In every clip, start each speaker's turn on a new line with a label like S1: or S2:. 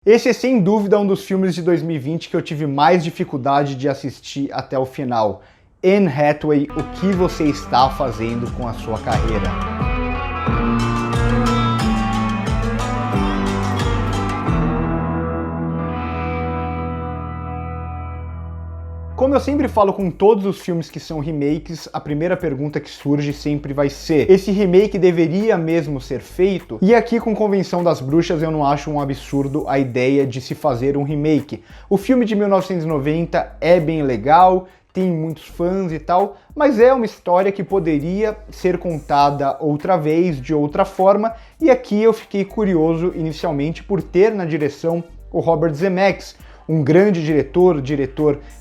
S1: Esse é sem dúvida um dos filmes de 2020 que eu tive mais dificuldade de assistir até o final. Anne Hathaway, o que você está fazendo com a sua carreira? Como eu sempre falo com todos os filmes que são remakes, a primeira pergunta que surge sempre vai ser: esse remake deveria mesmo ser feito? E aqui com Convenção das Bruxas eu não acho um absurdo a ideia de se fazer um remake. O filme de 1990 é bem legal, tem muitos fãs e tal, mas é uma história que poderia ser contada outra vez, de outra forma, e aqui eu fiquei curioso inicialmente por ter na direção o Robert Zemeckis, um grande diretor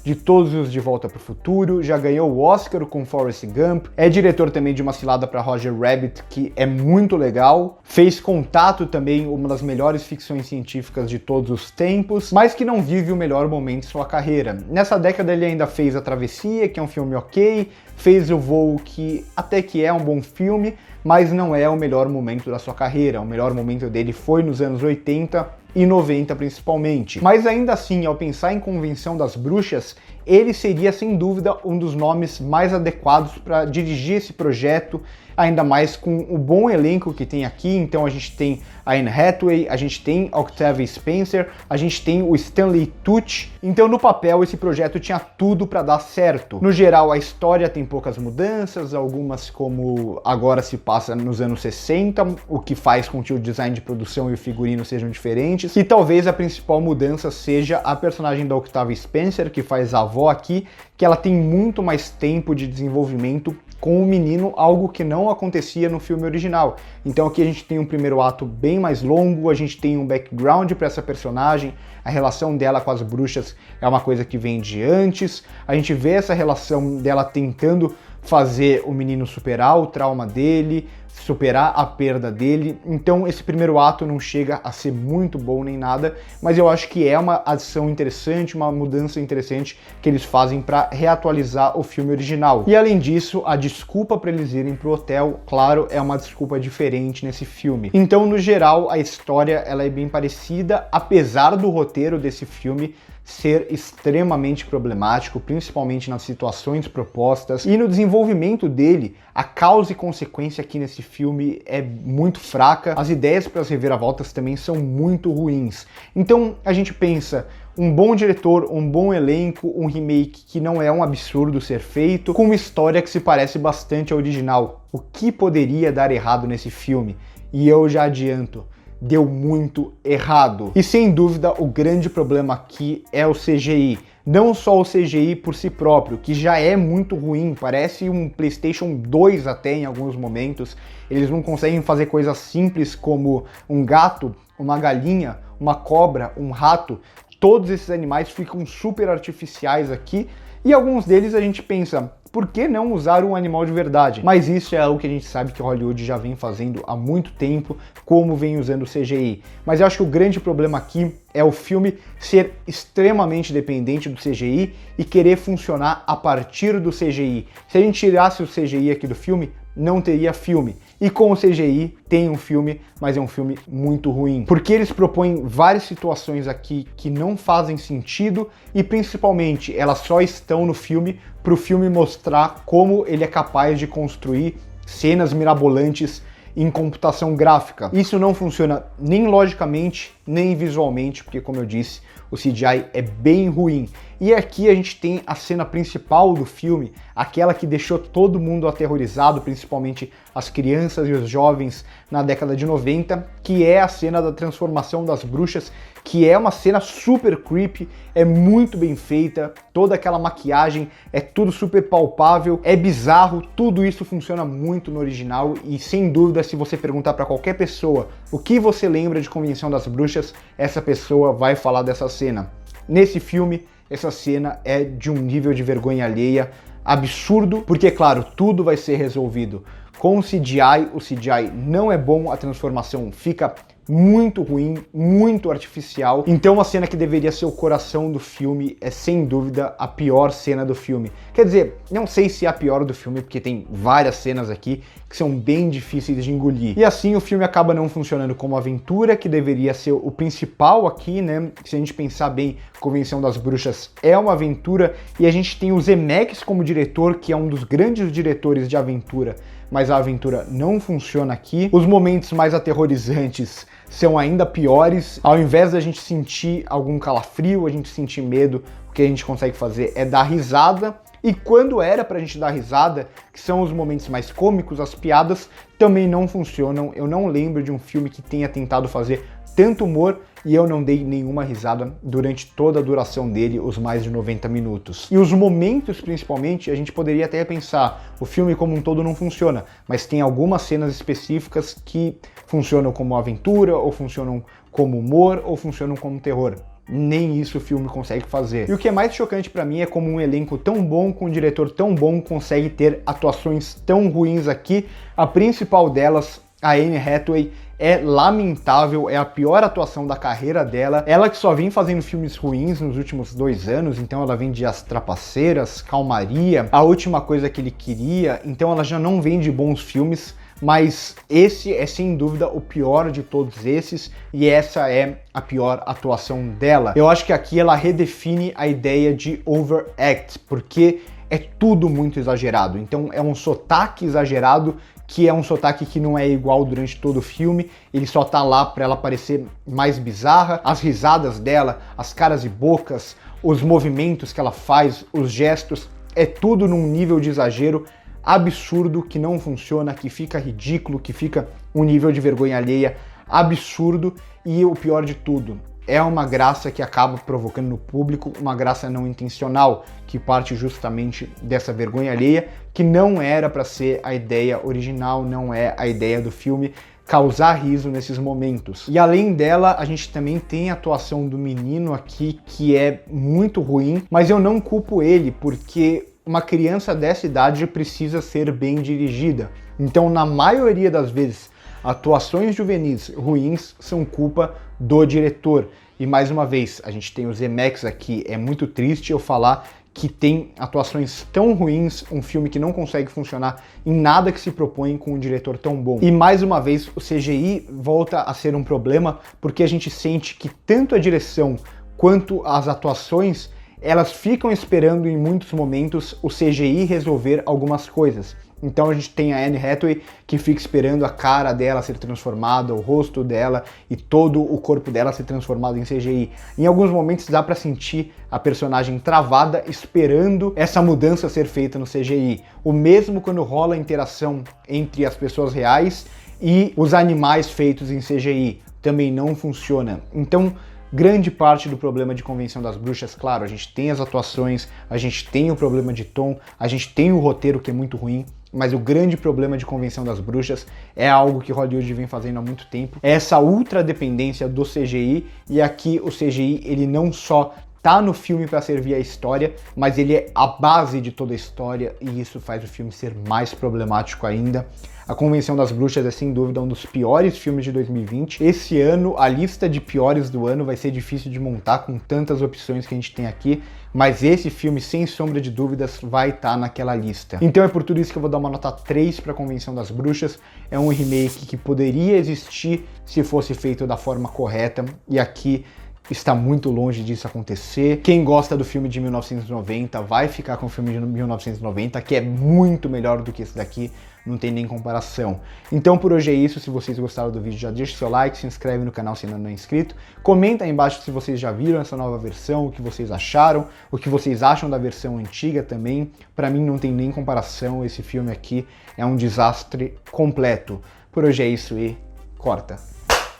S1: de todos os De Volta para o Futuro, já ganhou o Oscar com Forrest Gump, é diretor também de Uma Cilada para Roger Rabbit, que é muito legal, fez Contato também, uma das melhores ficções científicas de todos os tempos, mas que não vive o melhor momento de sua carreira. Nessa década ele ainda fez A Travessia, que é um filme ok, fez O Voo, que até que é um bom filme, mas não é o melhor momento da sua carreira. O melhor momento dele foi nos anos 80 e 90 principalmente. Mas ainda assim, ao pensar em Convenção das Bruxas, ele seria sem dúvida um dos nomes mais adequados para dirigir esse projeto, ainda mais com o bom elenco que tem aqui. Então a gente tem a Anne Hathaway, a gente tem a Octavia Spencer, a gente tem o Stanley Tucci. Então no papel esse projeto tinha tudo para dar certo. No geral a história tem poucas mudanças, algumas como agora se passa nos anos 60, o que faz com que o design de produção e o figurino sejam diferentes. E talvez a principal mudança seja a personagem da Octavia Spencer, que faz a avó aqui, que ela tem muito mais tempo de desenvolvimento com o menino, algo que não acontecia no filme original. Então aqui a gente tem um primeiro ato bem mais longo, a gente tem um background para essa personagem, a relação dela com as bruxas é uma coisa que vem de antes, a gente vê essa relação dela tentando fazer o menino superar o trauma dele, superar a perda dele. Então esse primeiro ato não chega a ser muito bom nem nada, mas eu acho que é uma adição interessante, uma mudança interessante que eles fazem para reatualizar o filme original. E além disso, a desculpa para eles irem pro hotel, claro, é uma desculpa diferente nesse filme. Então, no geral, a história ela é bem parecida, apesar do roteiro desse filme ser extremamente problemático, principalmente nas situações propostas e no desenvolvimento dele. A causa e consequência aqui nesse filme é muito fraca, as ideias para as reviravoltas também são muito ruins. Então a gente pensa, um bom diretor, um bom elenco, um remake que não é um absurdo ser feito, com uma história que se parece bastante ao original. O que poderia dar errado nesse filme? E eu já adianto, deu muito errado. E sem dúvida o grande problema aqui é o CGI. Não só o CGI por si próprio, que já é muito ruim, parece um PlayStation 2 até em alguns momentos. Eles não conseguem fazer coisas simples como um gato, uma galinha, uma cobra, um rato. Todos esses animais ficam super artificiais aqui e alguns deles a gente pensa, por que não usar um animal de verdade? Mas isso é algo que a gente sabe que Hollywood já vem fazendo há muito tempo, como vem usando o CGI. Mas eu acho que o grande problema aqui é o filme ser extremamente dependente do CGI e querer funcionar a partir do CGI. Se a gente tirasse o CGI aqui do filme, não teria filme. E com o CGI tem um filme, mas é um filme muito ruim. Porque eles propõem várias situações aqui que não fazem sentido e principalmente elas só estão no filme para o filme mostrar como ele é capaz de construir cenas mirabolantes em computação gráfica. Isso não funciona nem logicamente, nem visualmente, porque como eu disse, o CGI é bem ruim. E aqui a gente tem a cena principal do filme, aquela que deixou todo mundo aterrorizado, principalmente as crianças e os jovens na década de 90, que é a cena da transformação das bruxas, que é uma cena super creepy, é muito bem feita, toda aquela maquiagem, é tudo super palpável, é bizarro, tudo isso funciona muito no original e sem dúvida, se você perguntar para qualquer pessoa o que você lembra de Convenção das Bruxas, essa pessoa vai falar dessa cena. Nesse filme, essa cena é de um nível de vergonha alheia absurdo, porque claro, tudo vai ser resolvido com o CGI não é bom, a transformação fica muito ruim, muito artificial. Então a cena que deveria ser o coração do filme é sem dúvida a pior cena do filme. Quer dizer, não sei se é a pior do filme, porque tem várias cenas aqui que são bem difíceis de engolir. E assim o filme acaba não funcionando como aventura, que deveria ser o principal aqui, né? Se a gente pensar bem, Convenção das Bruxas é uma aventura, e a gente tem o Zemeckis como diretor, que é um dos grandes diretores de aventura, mas a aventura não funciona aqui. Os momentos mais aterrorizantes são ainda piores. Ao invés da gente sentir algum calafrio, a gente sentir medo, o que a gente consegue fazer é dar risada. E quando era pra gente dar risada, que são os momentos mais cômicos, as piadas também não funcionam. Eu não lembro de um filme que tenha tentado fazer tanto humor e eu não dei nenhuma risada durante toda a duração dele, os mais de 90 minutos. E os momentos, principalmente, a gente poderia até pensar, o filme como um todo não funciona, mas tem algumas cenas específicas que funcionam como aventura, ou funcionam como humor, ou funcionam como terror. Nem isso o filme consegue fazer. E o que é mais chocante pra mim é como um elenco tão bom, com um diretor tão bom, consegue ter atuações tão ruins aqui. A principal delas, a Anne Hathaway, é lamentável, é a pior atuação da carreira dela. Ela que só vem fazendo filmes ruins nos últimos 2 anos, então ela vem de As Trapaceiras, Calmaria, A Última Coisa que Ele Queria, então ela já não vem de bons filmes. Mas esse é sem dúvida o pior de todos esses, e essa é a pior atuação dela. Eu acho que aqui ela redefine a ideia de overact, porque é tudo muito exagerado. Então é um sotaque exagerado, que é um sotaque que não é igual durante todo o filme, ele só tá lá para ela parecer mais bizarra. As risadas dela, as caras e bocas, os movimentos que ela faz, os gestos, é tudo num nível de exagero absurdo, que não funciona, que fica ridículo, que fica um nível de vergonha alheia absurdo. E o pior de tudo, é uma graça que acaba provocando no público uma graça não intencional, que parte justamente dessa vergonha alheia, que não era para ser a ideia original, não é a ideia do filme causar riso nesses momentos. E além dela, a gente também tem a atuação do menino aqui, que é muito ruim, mas eu não culpo ele, porque uma criança dessa idade precisa ser bem dirigida. Então, na maioria das vezes, atuações juvenis ruins são culpa do diretor. E mais uma vez, a gente tem o Zemeckis aqui. É muito triste eu falar que tem atuações tão ruins, um filme que não consegue funcionar em nada que se propõe com um diretor tão bom. E mais uma vez, o CGI volta a ser um problema, porque a gente sente que tanto a direção quanto as atuações, elas ficam esperando em muitos momentos o CGI resolver algumas coisas. Então a gente tem a Anne Hathaway que fica esperando a cara dela ser transformada, o rosto dela e todo o corpo dela ser transformado em CGI. Em alguns momentos dá pra sentir a personagem travada esperando essa mudança ser feita no CGI. O mesmo quando rola a interação entre as pessoas reais e os animais feitos em CGI. Também não funciona. Então, grande parte do problema de Convenção das Bruxas, claro, a gente tem as atuações, a gente tem o problema de tom, a gente tem o roteiro que é muito ruim, mas o grande problema de Convenção das Bruxas é algo que Hollywood vem fazendo há muito tempo, é essa ultra dependência do CGI, e aqui o CGI ele não só tá no filme para servir a história, mas ele é a base de toda a história, e isso faz o filme ser mais problemático ainda. A Convenção das Bruxas é sem dúvida um dos piores filmes de 2020. Esse ano, a lista de piores do ano vai ser difícil de montar com tantas opções que a gente tem aqui, mas esse filme, sem sombra de dúvidas, vai estar naquela lista. Então é por tudo isso que eu vou dar uma nota 3 para a Convenção das Bruxas. É um remake que poderia existir se fosse feito da forma correta, e aqui está muito longe disso acontecer. Quem gosta do filme de 1990 vai ficar com o filme de 1990, que é muito melhor do que esse daqui, não tem nem comparação. Então por hoje é isso. Se vocês gostaram do vídeo, já deixa seu like, se inscreve no canal se ainda não é inscrito, comenta aí embaixo se vocês já viram essa nova versão, o que vocês acharam, o que vocês acham da versão antiga também. Pra mim não tem nem comparação, esse filme aqui é um desastre completo. Por hoje é isso e corta!